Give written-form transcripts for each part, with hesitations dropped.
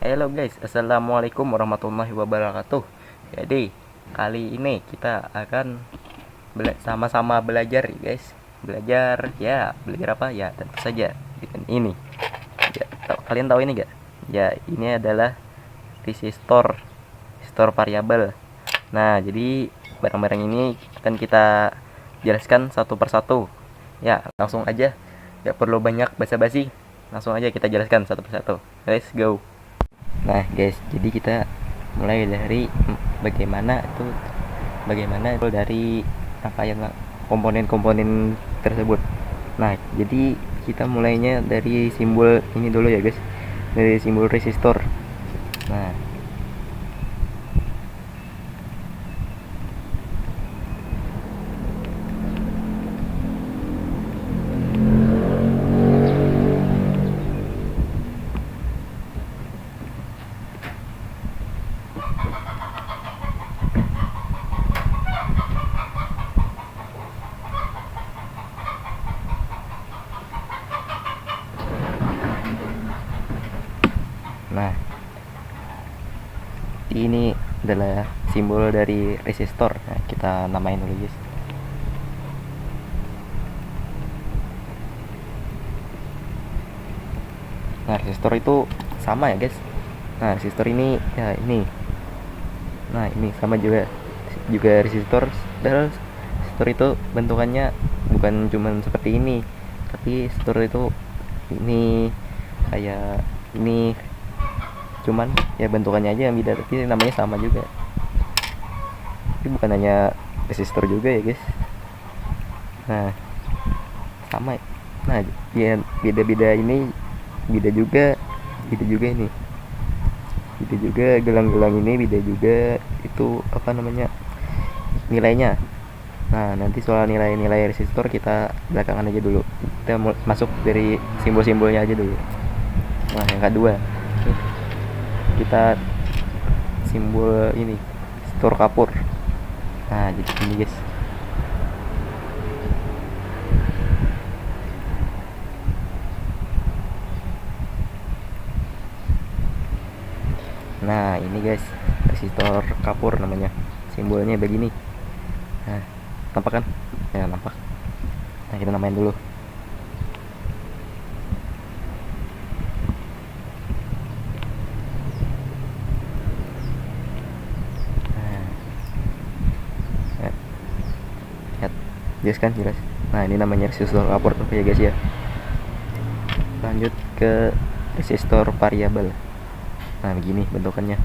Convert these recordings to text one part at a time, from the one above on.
Halo guys, assalamualaikum warahmatullahi wabarakatuh. Jadi kali ini kita akan sama-sama belajar ya guys. Belajar apa ya? Tentu saja dengan ini. Ya, kalian tahu ini gak? Ya, ini adalah resistor variabel. Nah, jadi barang-barang ini akan kita jelaskan satu persatu. Ya, langsung aja. Gak perlu banyak basa-basi. Langsung aja kita jelaskan satu persatu. Let's go. Nah guys, jadi kita mulai dari bagaimana itu dari rangkaian komponen-komponen tersebut. Nah, jadi kita mulainya dari simbol ini dulu ya guys, dari simbol resistor. Nah, nah ini adalah simbol dari resistor. Nah, kita namain dulu guys. Nah, resistor itu sama ya guys. Nah, resistor ini ya ini. Nah, ini sama juga resistor. Dan resistor itu bentukannya bukan cuman seperti ini, tapi resistor itu ini kayak ini, cuman ya bentukannya aja yang beda, tapi namanya sama juga. Tapi bukan hanya resistor juga ya guys. Nah, sama. Nah, ya beda-beda ini, beda juga ini, beda juga gelang-gelang ini, beda juga itu apa namanya nilainya. Nah, nanti soal nilai-nilai resistor kita belakangan aja dulu. Kita masuk dari simbol-simbolnya aja dulu. Nah, yang kedua kita simbol ini resistor kapur. Nah, jadi ini guys. Nah, ini guys, resistor kapur namanya. Simbolnya begini. Nah, nampak kan? Ya, nampak. Nah, kita namain dulu. Nah, ya, lihat. Jelas kan? Jelas. Nah, ini namanya resistor kapur ya guys ya. Lanjut ke resistor variabel. Nah, begini bentukannya.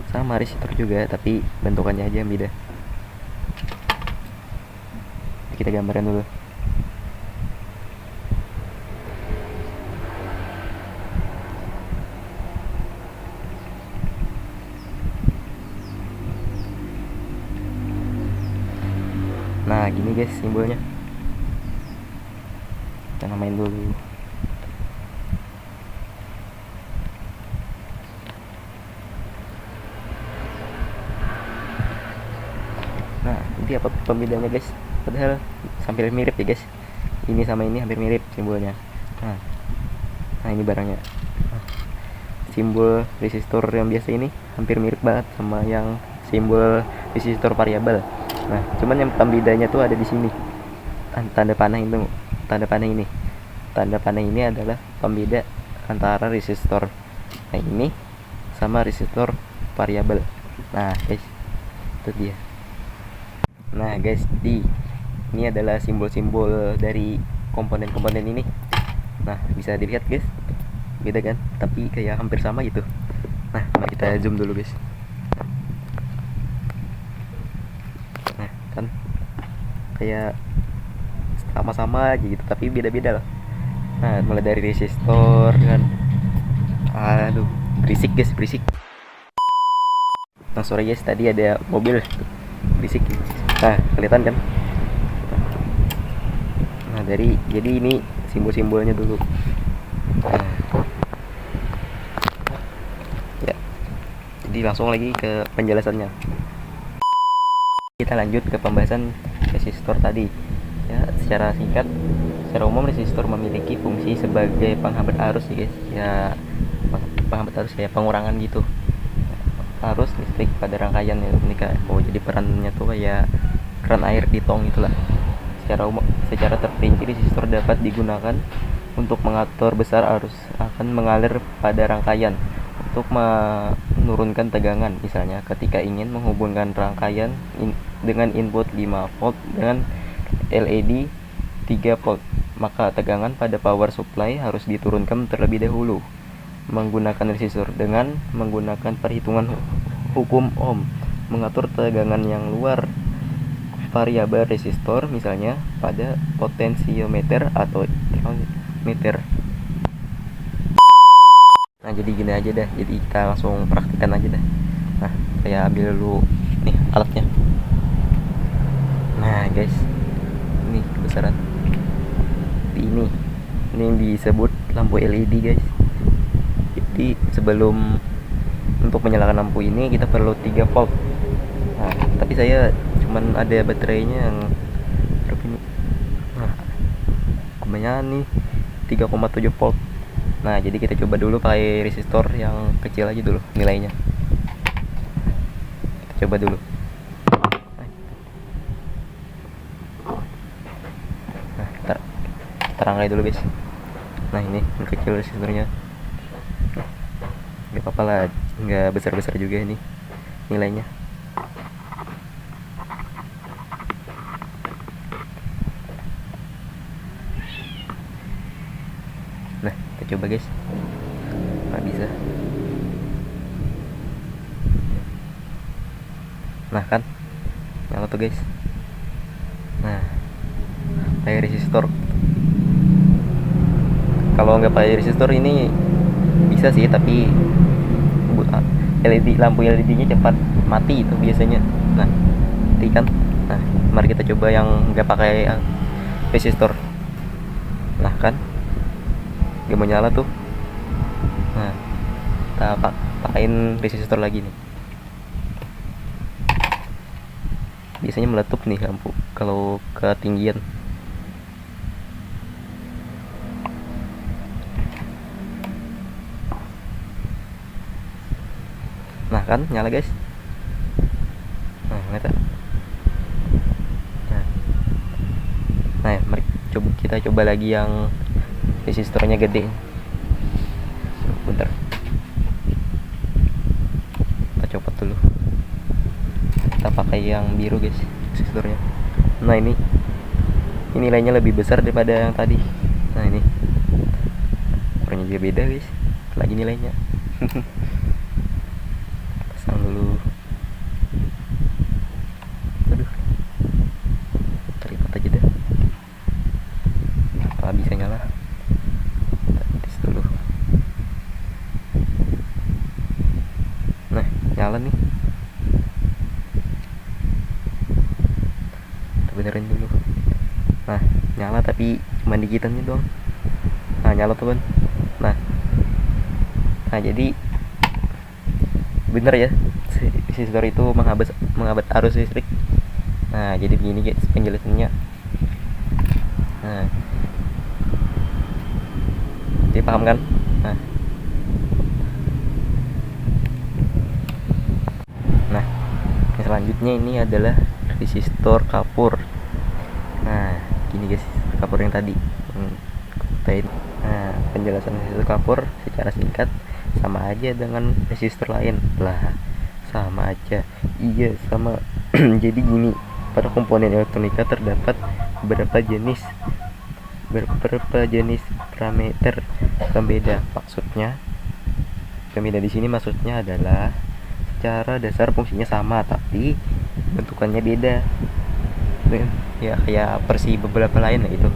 Sama resistor juga, tapi bentukannya aja yang beda. Kita gambarkan dulu. Nah, gini guys simbolnya. Kita namain dulu. Nah, ini apa pembedanya guys? Padahal hampir mirip ya guys. Ini sama ini hampir mirip simbolnya. Nah ini barangnya. Nah, simbol resistor yang biasa ini hampir mirip banget sama yang simbol resistor variabel. Nah, cuman yang pembedanya tuh ada di sini. Tanda panah itu, tanda panah ini. Tanda panah ini adalah pembeda antara resistor nah ini sama resistor variabel. Nah, guys, itu dia. Nah guys, ini adalah simbol-simbol dari komponen-komponen ini. Nah, bisa dilihat guys, beda kan, tapi kayak hampir sama gitu. Nah, mari kita zoom dulu guys. Nah kan, kayak sama-sama aja gitu, tapi beda-beda lah. Nah, mulai dari resistor kan. Aduh, berisik guys, berisik. Nah, sorry guys, tadi ada mobil berisik. Nah, kelihatan kan? Nah, jadi ini simbol-simbolnya dulu. Nah, ya, jadi langsung lagi ke penjelasannya. Kita lanjut ke pembahasan resistor tadi. Ya, secara singkat, secara umum resistor memiliki fungsi sebagai penghambat arus ya guys. Ya, penghambat arus kayak pengurangan gitu arus listrik pada rangkaian elektronika. Oh, jadi perannya tuh kayak keran air di tong itulah. Secara terperinci resistor dapat digunakan untuk mengatur besar arus akan mengalir pada rangkaian untuk menurunkan tegangan. Misalnya ketika ingin menghubungkan rangkaian dengan input 5 volt dengan LED 3 volt, maka tegangan pada power supply harus diturunkan terlebih dahulu menggunakan resistor. Dengan menggunakan perhitungan hukum Ohm mengatur tegangan yang luar variabel resistor, misalnya pada potensiometer atau meter. Nah, jadi gini aja dah, jadi kita langsung praktikan aja dah. Nah, saya ambil dulu nih alatnya. Nah guys, ini besaran ini yang disebut lampu LED guys. Jadi sebelum untuk menyalakan lampu ini kita perlu 3 volt. Nah, tapi saya cuman ada baterainya yang berapa ini? Nah, kebanyakan nih 3,7 volt. Nah, jadi kita coba dulu pakai resistor yang kecil aja dulu nilainya. Kita coba dulu. Nah, kita rangkai dulu guys. Nah, ini yang kecil resistornya. Gak apa-apa lah, nggak besar-besar juga ini nilainya. Nah, kita coba guys. Nggak bisa. Nah kan, nyala tuh guys. Nah, pakai resistor. Kalau nggak pakai resistor ini bisa sih, tapi lampu LED-nya cepat mati itu biasanya. Nah, mati kan. Nah, mari kita coba yang nggak pakai resistor. Nah kan, nggak mau nyala tuh. Nah, kita pakain resistor lagi nih. Biasanya meletup nih lampu kalau ketinggian. Nah kan, nyala guys. Nah, ngeliat. Nah, mari kita coba lagi yang resistornya gede. Bentar, kita copot dulu. Kita pakai yang biru guys resistornya. Nah, ini nilainya lebih besar daripada yang tadi. Nah, ini warnanya juga beda guys, lagi nilainya. Pasang dulu. Aduh, terlibat aja dah. Apa bisa nyala? Tes dulu. Nah, nyala nih. Kita benerin dulu. Nah, nyala tapi cuma digitannya doang. Nah, nyala tuh kan. Nah, jadi bener ya, resistor itu menghambat arus listrik. Nah, jadi begini guys penjelasannya. Nah, jadi paham kan? Nah, yang selanjutnya ini adalah resistor kapur. Nah, gini guys, kapur yang tadi. Nah, penjelasan resistor kapur secara singkat sama aja dengan resistor lain lah. Sama aja, iya sama. Jadi gini, pada komponen elektronika terdapat beberapa jenis parameter pembeda. Pembeda di sini maksudnya adalah secara dasar fungsinya sama tapi bentukannya beda. Ya kayak versi beberapa lain itu.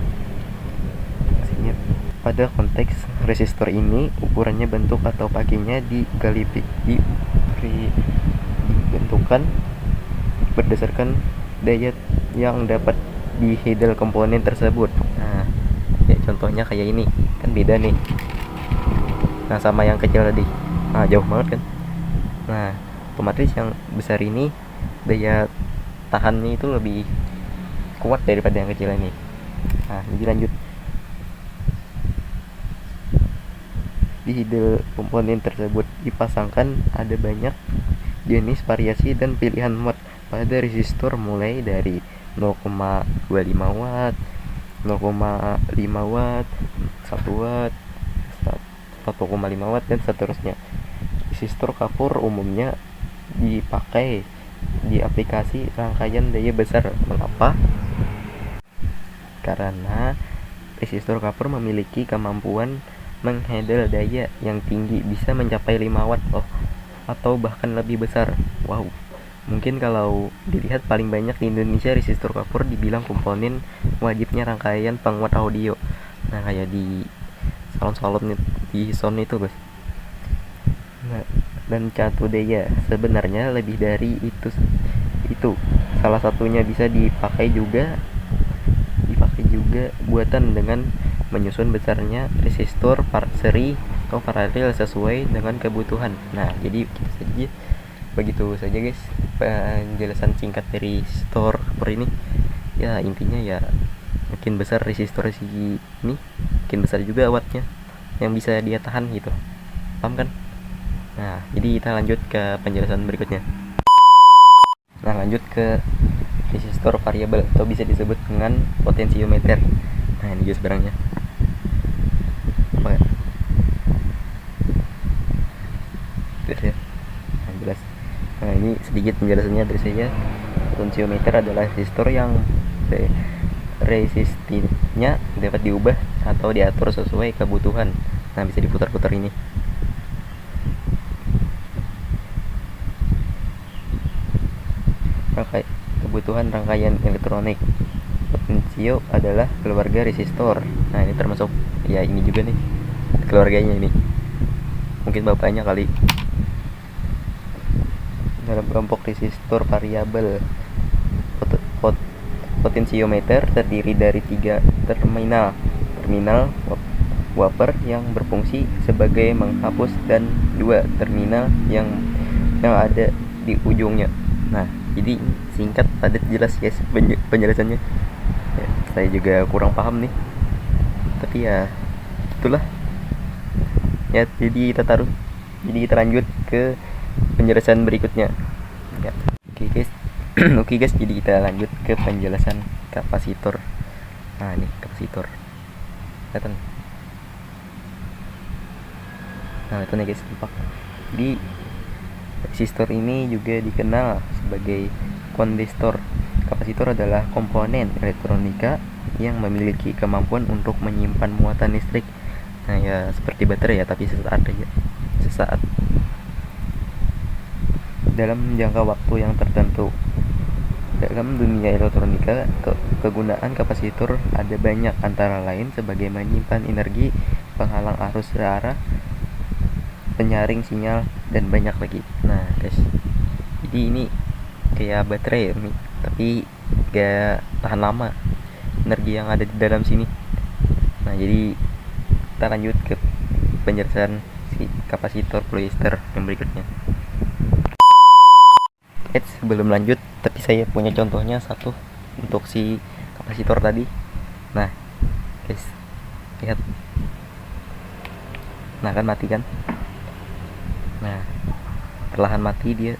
Pada konteks resistor ini, ukurannya, bentuk atau pakinya dibentukkan berdasarkan daya yang dapat dihandle komponen tersebut. Nah, ya contohnya kayak ini, kan beda nih. Nah, sama yang kecil tadi. Nah, jauh banget kan. Nah, otomatis yang besar ini daya tahannya itu lebih kuat daripada yang kecil ini. Nah, jadi lanjut. Di komponen tersebut dipasangkan ada banyak jenis variasi dan pilihan watt pada resistor mulai dari 0,25 watt, 0,5 watt, 1 watt, 1,5 watt dan seterusnya. Resistor kapur umumnya dipakai di aplikasi rangkaian daya besar. Mengapa? Karena resistor kapur memiliki kemampuan menghandle daya yang tinggi, bisa mencapai 5 watt loh, atau bahkan lebih besar. Wow, mungkin kalau dilihat paling banyak di Indonesia resistor kapur dibilang komponen wajibnya rangkaian penguat audio. Nah, kayak di salon-salon di sound itu, guys. Nah, dan catu daya sebenarnya lebih dari itu. Salah satunya bisa dipakai juga buatan dengan menyusun besarnya resistor seri atau paralel sesuai dengan kebutuhan. Nah, jadi begitu saja guys penjelasan singkat dari resistor kapur ini. Ya, intinya ya makin besar resistor ini, makin besar juga wattnya yang bisa dia tahan gitu. Paham kan? Nah, jadi kita lanjut ke penjelasan berikutnya. Nah, lanjut ke resistor variabel atau bisa disebut dengan potensiometer. Nah, ini guys barangnya. Apa ya? Jelas ya? Nah, jelas. Nah, ini sedikit penjelasannya dari saya. Potensiometer adalah resistor yang resistifnya dapat diubah atau diatur sesuai kebutuhan. Nah, bisa diputar-putar ini. Kebutuhan rangkaian elektronik. Potensio adalah keluarga resistor. Nah, ini termasuk ya ini juga nih keluarganya ini. Mungkin bapaknya kali. Dalam kelompok resistor variabel, potensiometer terdiri dari 3 terminal wafer yang berfungsi sebagai menghapus dan 2 terminal yang ada di ujungnya. Nah, jadi singkat, padat, jelas guys penjelasannya ya, saya juga kurang paham nih, tapi ya itulah ya. Jadi kita lanjut ke penjelasan berikutnya ya. Oke guys. Oke guys, jadi kita lanjut ke penjelasan kapasitor. Nah, ini kapasitor kelihatan. Nah, itu nih guys, tampak. Jadi resistor ini juga dikenal sebagai kondenstor. Kapasitor adalah komponen elektronika yang memiliki kemampuan untuk menyimpan muatan listrik. Nah, ya seperti baterai ya, tapi sesaat dalam jangka waktu yang tertentu. Dalam dunia elektronika, kegunaan kapasitor ada banyak, antara lain sebagai menyimpan energi, penghalang arus searah, penyaring sinyal, dan banyak lagi. Nah guys, jadi ini kayak baterai ya, tapi gak tahan lama energi yang ada di dalam sini. Nah, jadi kita lanjut ke penjelasan si kapasitor polyester yang berikutnya. Sebelum lanjut, tapi saya punya contohnya satu untuk si kapasitor tadi. Nah guys, lihat. Nah, kan mati kan. Nah, perlahan mati dia.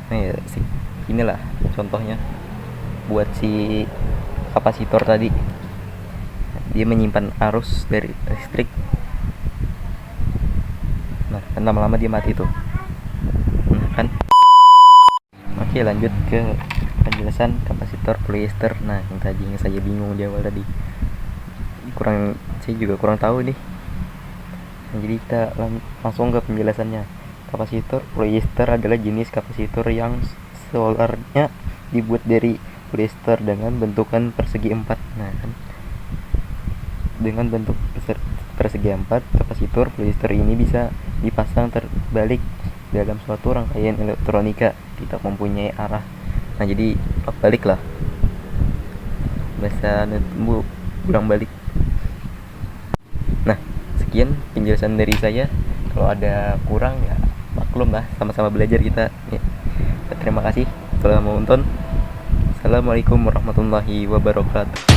Nah ya, inilah contohnya buat si kapasitor tadi. Dia menyimpan arus dari listrik. Nah, kan lama-lama dia mati tuh. Nah kan. Oke, lanjut ke penjelasan kapasitor polyester. Nah, yang tadinya saya bingung di awal tadi, saya juga kurang tahu nih. Nah, jadi kita langsung ke penjelasannya. Kapasitor polyester adalah jenis kapasitor yang solarnya dibuat dari polyester dengan bentukan persegi 4. Nah kan, dengan bentuk persegi 4, kapasitor polyester ini bisa dipasang terbalik dalam suatu rangkaian elektronika, tidak mempunyai arah. Nah, jadi balik lah, bahasa pulang balik. Nah, sekian penjelasan dari saya. Kalau ada kurang ya maklum lah, sama-sama belajar kita ya. Terima kasih telah menonton. Assalamualaikum warahmatullahi wabarakatuh.